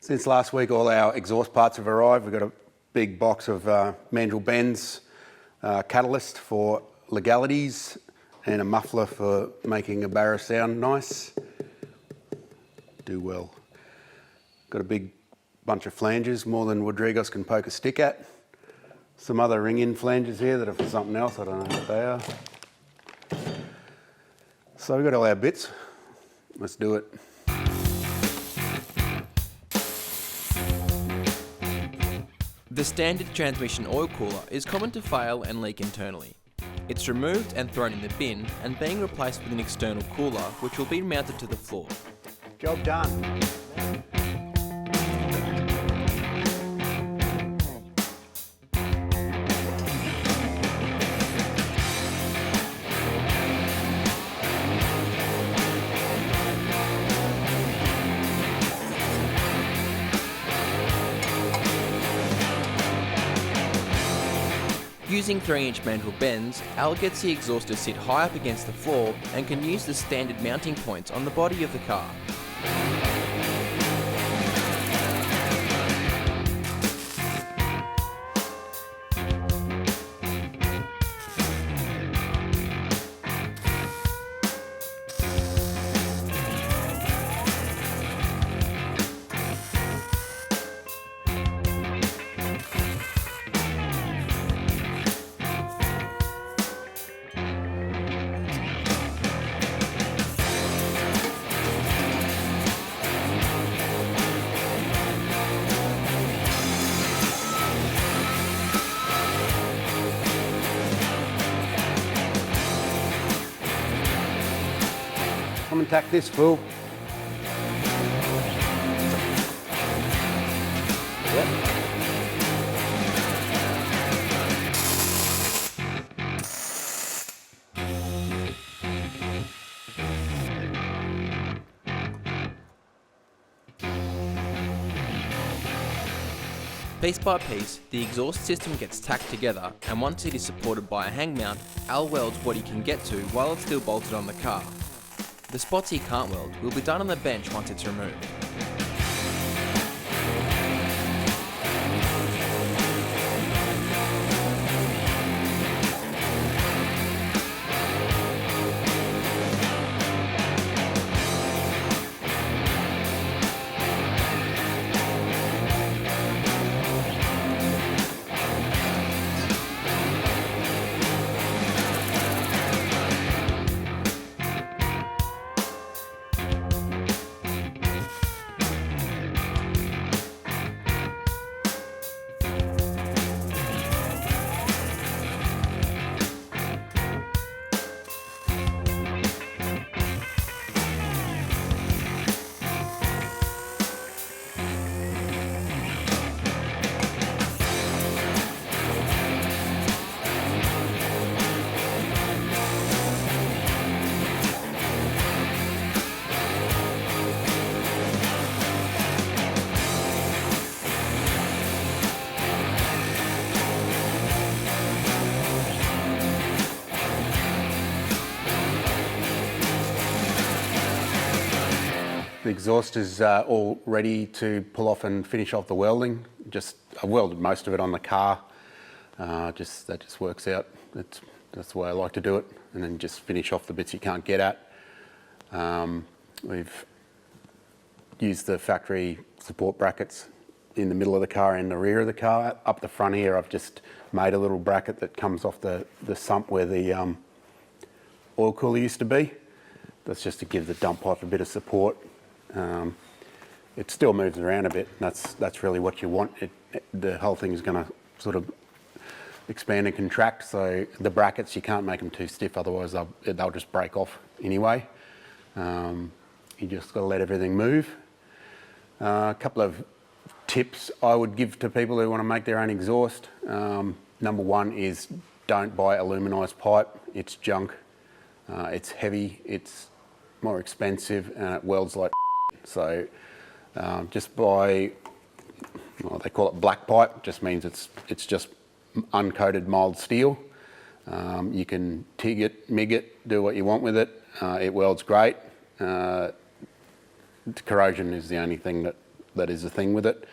Since last week, all our exhaust parts have arrived. We've got a big box of Mandrel-Benz catalyst for legalities and a muffler for making a Barra sound nice. Do well. Got a big bunch of flanges, more than Rodriguez can poke a stick at. Some other ring-in flanges here that are for something else, I don't know what they are. So we've got all our bits. Let's do it. The standard transmission oil cooler is common to fail and leak internally. It's removed and thrown in the bin and being replaced with an external cooler which will be mounted to the floor. Job done. Using 3-inch Mandrel-Benz, Al gets the exhaust to sit high up against the floor and can use the standard mounting points on the body of the car. Come and tack this, fool. Yep. Piece by piece, the exhaust system gets tacked together, and once it is supported by a hang mount, Al welds what he can get to while it's still bolted on the car. The spots he can't weld will be done on the bench once it's removed. The exhaust is all ready to pull off and finish off the welding. I welded most of it on the car. That just works out. That's the way I like to do it. And then just finish off the bits you can't get at. We've used the factory support brackets in the middle of the car and the rear of the car. Up the front here, I've just made a little bracket that comes off the sump where the oil cooler used to be. That's just to give the dump pipe a bit of support. It still moves around a bit, and that's really what you want. The whole thing is going to sort of expand and contract, so the brackets, you can't make them too stiff, otherwise they'll just break off anyway. You just got to let everything move. A couple of tips I would give to people who want to make their own exhaust. Number one is don't buy aluminised pipe. It's junk. It's heavy, it's more expensive, and it welds like so just buy, well, they call it black pipe. Just means it's just uncoated mild steel. You can TIG it, MIG it, do what you want with it. It welds great. Corrosion is the only thing that that is a thing with it,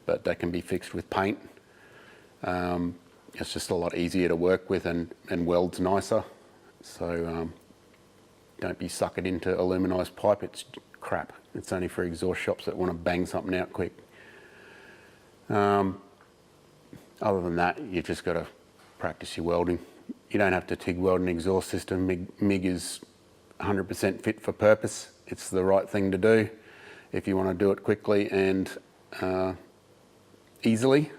but that can be fixed with paint. It's just a lot easier to work with and welds nicer. So don't be suckered into aluminised pipe, it's crap. It's only for exhaust shops that want to bang something out quick. Other than that, you've just got to practice your welding. You don't have to TIG weld an exhaust system. MIG is 100% fit for purpose. It's the right thing to do if you want to do it quickly and easily.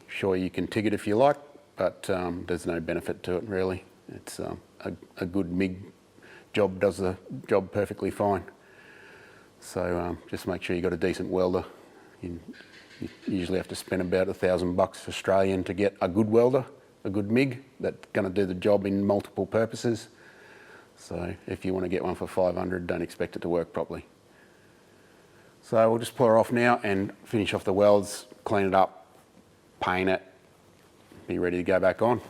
Sure, you can TIG it if you like, but there's no benefit to it really. It's a good MIG job does the job perfectly fine. So just make sure you've got a decent welder. You usually have to spend about $1,000 Australian to get a good welder, a good MIG that's going to do the job in multiple purposes. So if you want to get one for 500, don't expect it to work properly. So we'll just pull her off now and finish off the welds, clean it up, paint it, be ready to go back on.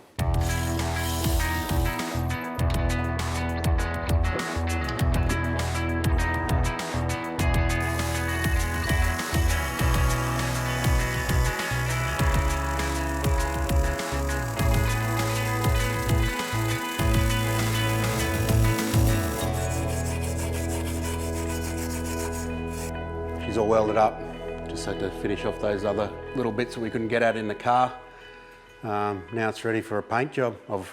She's all welded up. Just had to finish off those other little bits that we couldn't get out in the car. Now it's ready for a paint job. I've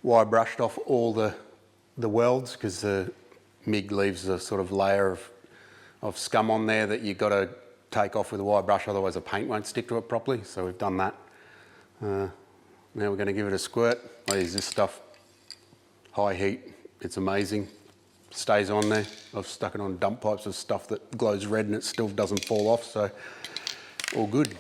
wire brushed off all the welds because the MIG leaves a sort of layer of scum on there that you've got to take off with a wire brush, otherwise the paint won't stick to it properly. So we've done that. Now we're going to give it a squirt. I use this stuff, high heat. It's amazing. Stays on there. I've stuck it on dump pipes of stuff that glows red and it still doesn't fall off, so all good.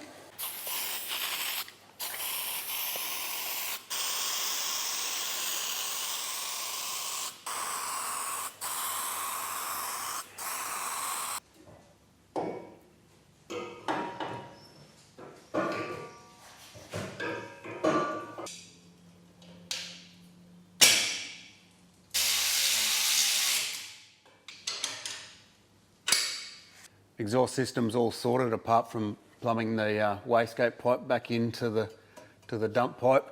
Exhaust system's all sorted apart from plumbing the wastegate pipe back into the dump pipe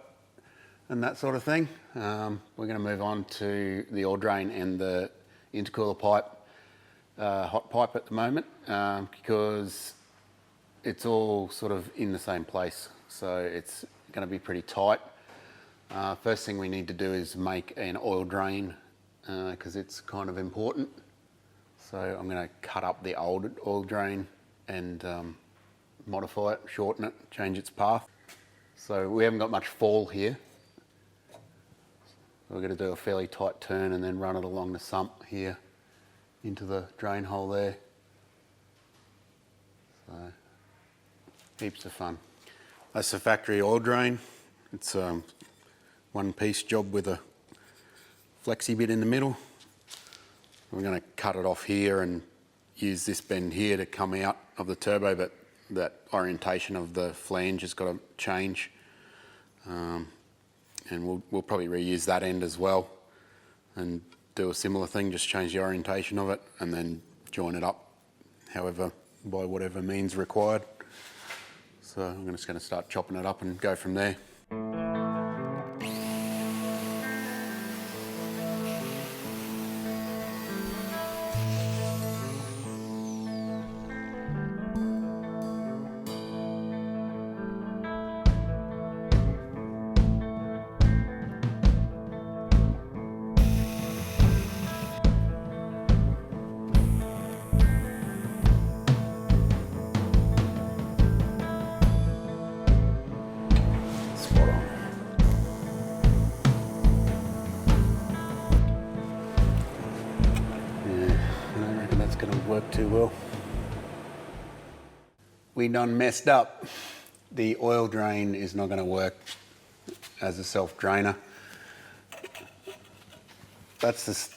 and that sort of thing. We're going to move on to the oil drain and the intercooler pipe, hot pipe at the moment, because it's all sort of in the same place, so it's going to be pretty tight. First thing we need to do is make an oil drain because it's kind of important. So I'm going to cut up the old oil drain and modify it, shorten it, change its path. So we haven't got much fall here. We're going to do a fairly tight turn and then run it along the sump here into the drain hole there. So heaps of fun. That's the factory oil drain. It's a one-piece job with a flexi bit in the middle. We're going to cut it off here and use this bend here to come out of the turbo, but that orientation of the flange has got to change. And we'll probably reuse that end as well and do a similar thing, just change the orientation of it and then join it up however, by whatever means required. So I'm just going to start chopping it up and go from there. Work too well. We done messed up. The oil drain is not going to work as a self-drainer. That's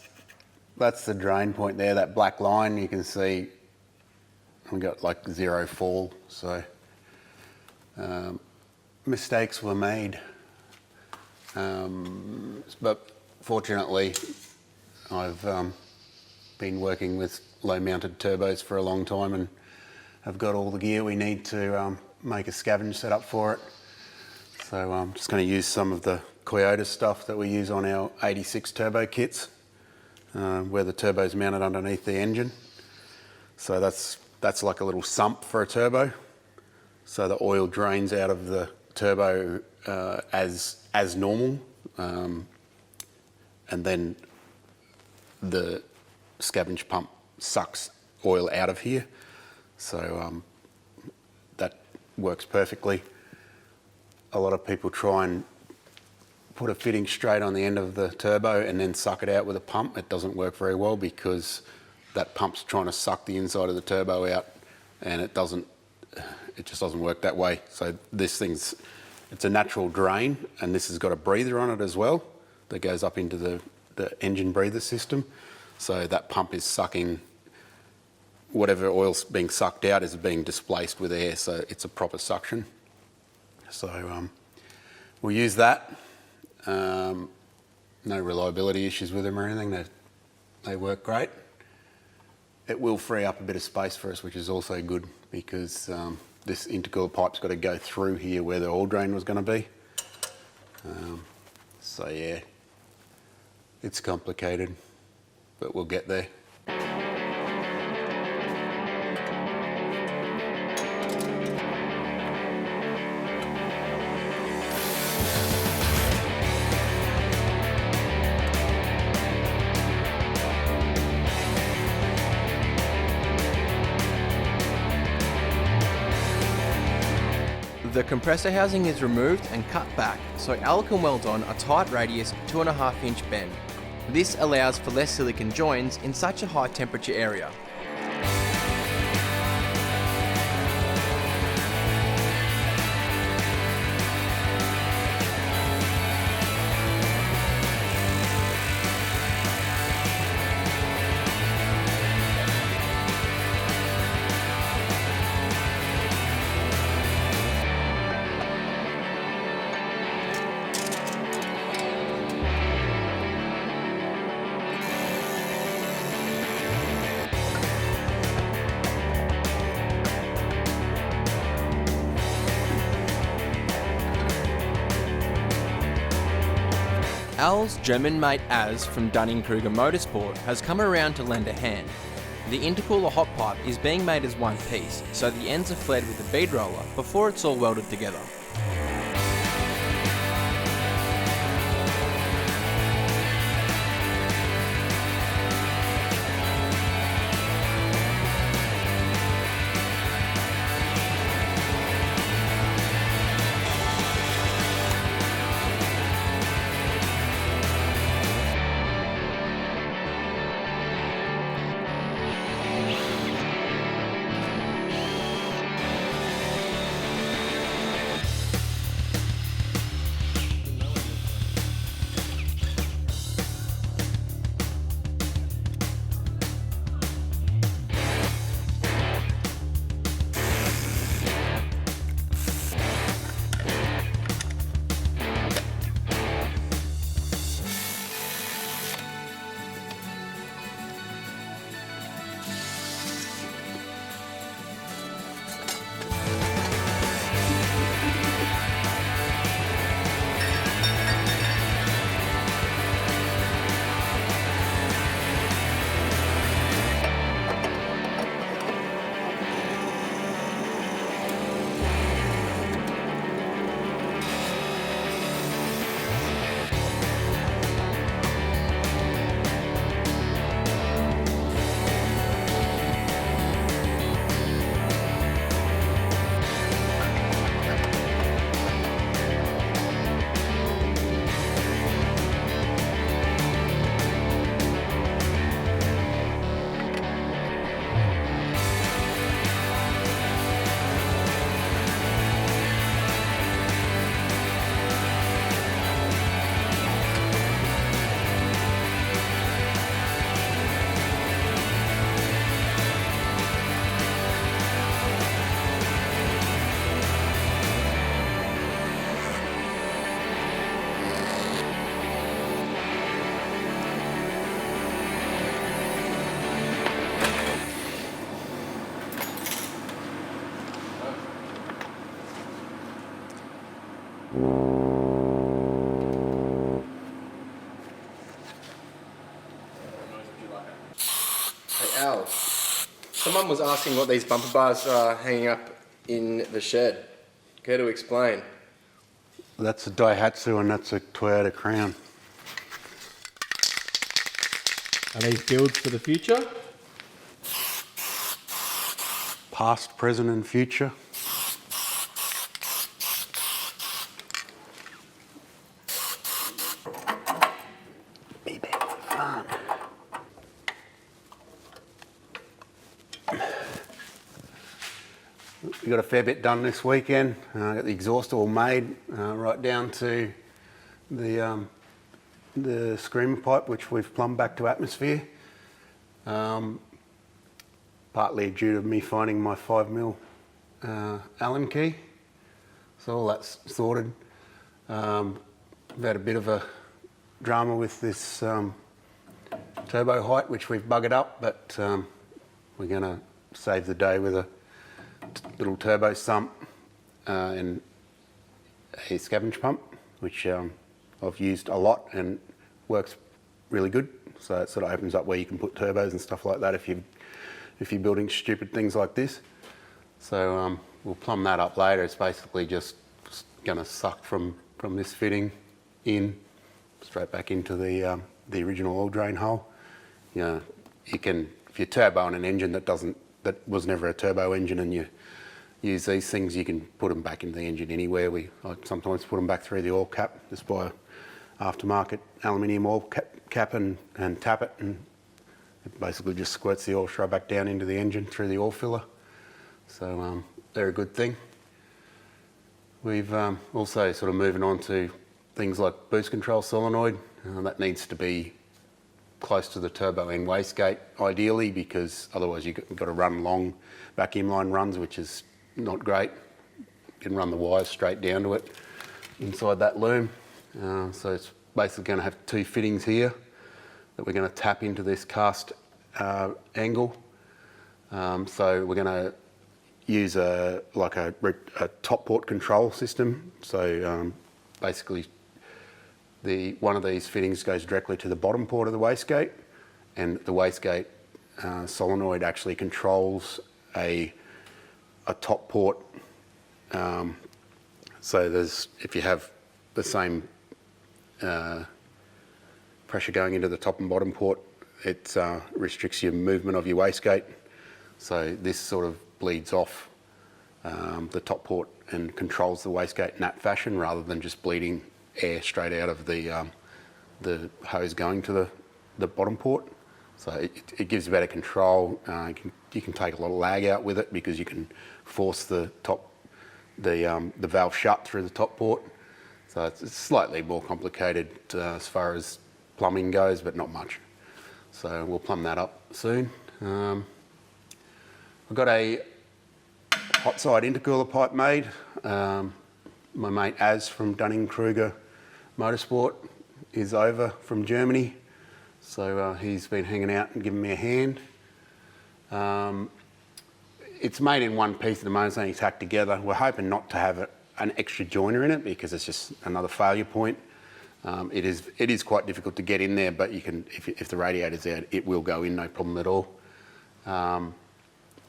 the drain point there, that black line. You can see we got like 0 fall, so mistakes were made. But fortunately, I've been working with low-mounted turbos for a long time and have got all the gear we need to make a scavenge setup for it. So I'm just going to use some of the Toyota stuff that we use on our 86 turbo kits, where the turbo's mounted underneath the engine. So that's like a little sump for a turbo. So the oil drains out of the turbo as normal, and then the scavenge pump sucks oil out of here. So that works perfectly. A lot of people try and put a fitting straight on the end of the turbo and then suck it out with a pump. It doesn't work very well because that pump's trying to suck the inside of the turbo out, and it just doesn't work that way. So it's a natural drain, and this has got a breather on it as well that goes up into the engine breather system. So that pump is sucking whatever oil's being sucked out is being displaced with air, so it's a proper suction. So we'll use that. No reliability issues with them or anything. They work great. It will free up a bit of space for us, which is also good because this intercooler pipe's got to go through here where the oil drain was going to be. So yeah, it's complicated, but we'll get there. The compressor housing is removed and cut back so Al can weld on a tight radius 2.5 inch bend. This allows for less silicon joins in such a high temperature area. Al's German-mate Az from Dunning-Kruger Motorsport has come around to lend a hand. The intercooler hot pipe is being made as one piece, so the ends are flared with a bead roller before it's all welded together. Hey Al, someone was asking what these bumper bars are hanging up in the shed. Care to explain? That's a Daihatsu and that's a Toyota Crown. Are these builds for the future? Past, present and future. Be there for fun. We got a fair bit done this weekend. Got the exhaust all made, right down to the screamer pipe, which we've plumbed back to atmosphere. Partly due to me finding my 5mm Allen key. So all that's sorted. We've had a bit of a drama with this turbo height, which we've buggered up, but we're going to save the day with a little turbo sump and a scavenge pump, which I've used a lot and works really good. So it sort of opens up where you can put turbos and stuff like that if you're building stupid things like this. So we'll plumb that up later. It's basically just going to suck from this fitting in straight back into the original oil drain hole. You know, you can, if you're turboing an engine that was never a turbo engine and you use these things, you can put them back into the engine anywhere. I sometimes put them back through the oil cap, just buy an aftermarket aluminium oil cap and tap it, and it basically just squirts the oil straight back down into the engine through the oil filler. So they're a good thing. We've also sort of moving on to things like boost control solenoid. That needs to be close to the turbo end wastegate ideally, because otherwise you've got to run long vacuum line runs, which is not great. You can run the wires straight down to it inside that loom. So it's basically going to have two fittings here that we're going to tap into this cast angle. So we're going to use a top port control system. So basically one of these fittings goes directly to the bottom port of the wastegate, and the wastegate solenoid actually controls a top port. So if you have the same pressure going into the top and bottom port, it restricts your movement of your wastegate. So this sort of bleeds off the top port and controls the wastegate in that fashion, rather than just bleeding air straight out of the hose going to the bottom port. So it gives better control. You can take a lot of lag out with it, because you can force the valve shut through the top port. So it's slightly more complicated as far as plumbing goes, but not much. So we'll plumb that up soon. I've got a hot side intercooler pipe made. My mate Az from Dunning-Kruger Motorsport is over from Germany, so he's been hanging out and giving me a hand. It's made in one piece at the moment, it's only tacked together. We're hoping not to have an extra joiner in it, because it's just another failure point. It is quite difficult to get in there, but you can, if the radiator's out, it will go in, no problem at all.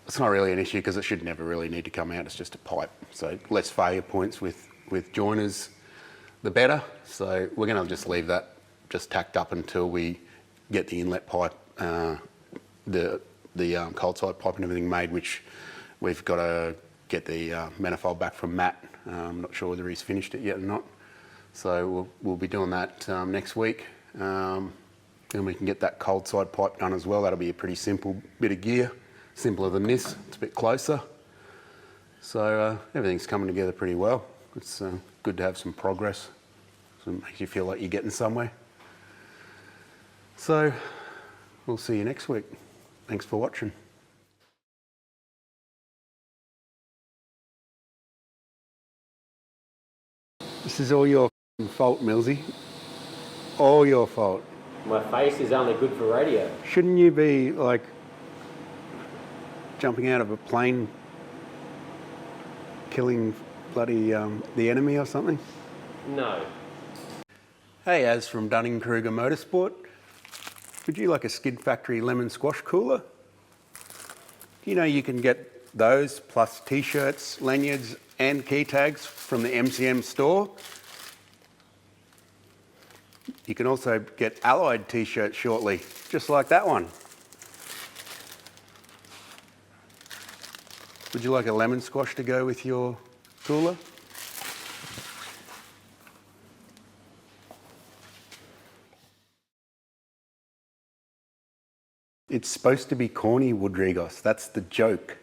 It's not really an issue, because it should never really need to come out. It's just a pipe, so less failure points with joiners, the better. So we're going to just leave that just tacked up until we get the inlet pipe, the cold side pipe and everything made, which we've got to get the manifold back from Matt. I'm not sure whether he's finished it yet or not. So we'll be doing that next week. And we can get that cold side pipe done as well. That'll be a pretty simple bit of gear, simpler than this. It's a bit closer. So everything's coming together pretty well. It's good to have some progress. So it makes you feel like you're getting somewhere. So we'll see you next week. Thanks for watching. This is all your fault, Millsy. All your fault. My face is only good for radio. Shouldn't you be like jumping out of a plane, killing bloody the enemy or something? No. Hey, Az from Dunning-Kruger Motorsport. Would you like a SKID Factory lemon squash cooler? Do you know you can get those plus t-shirts, lanyards and key tags from the MCM store? You can also get Allied t-shirts shortly, just like that one. Would you like a lemon squash to go with your cooler? It's supposed to be corny, Woodregos. That's the joke.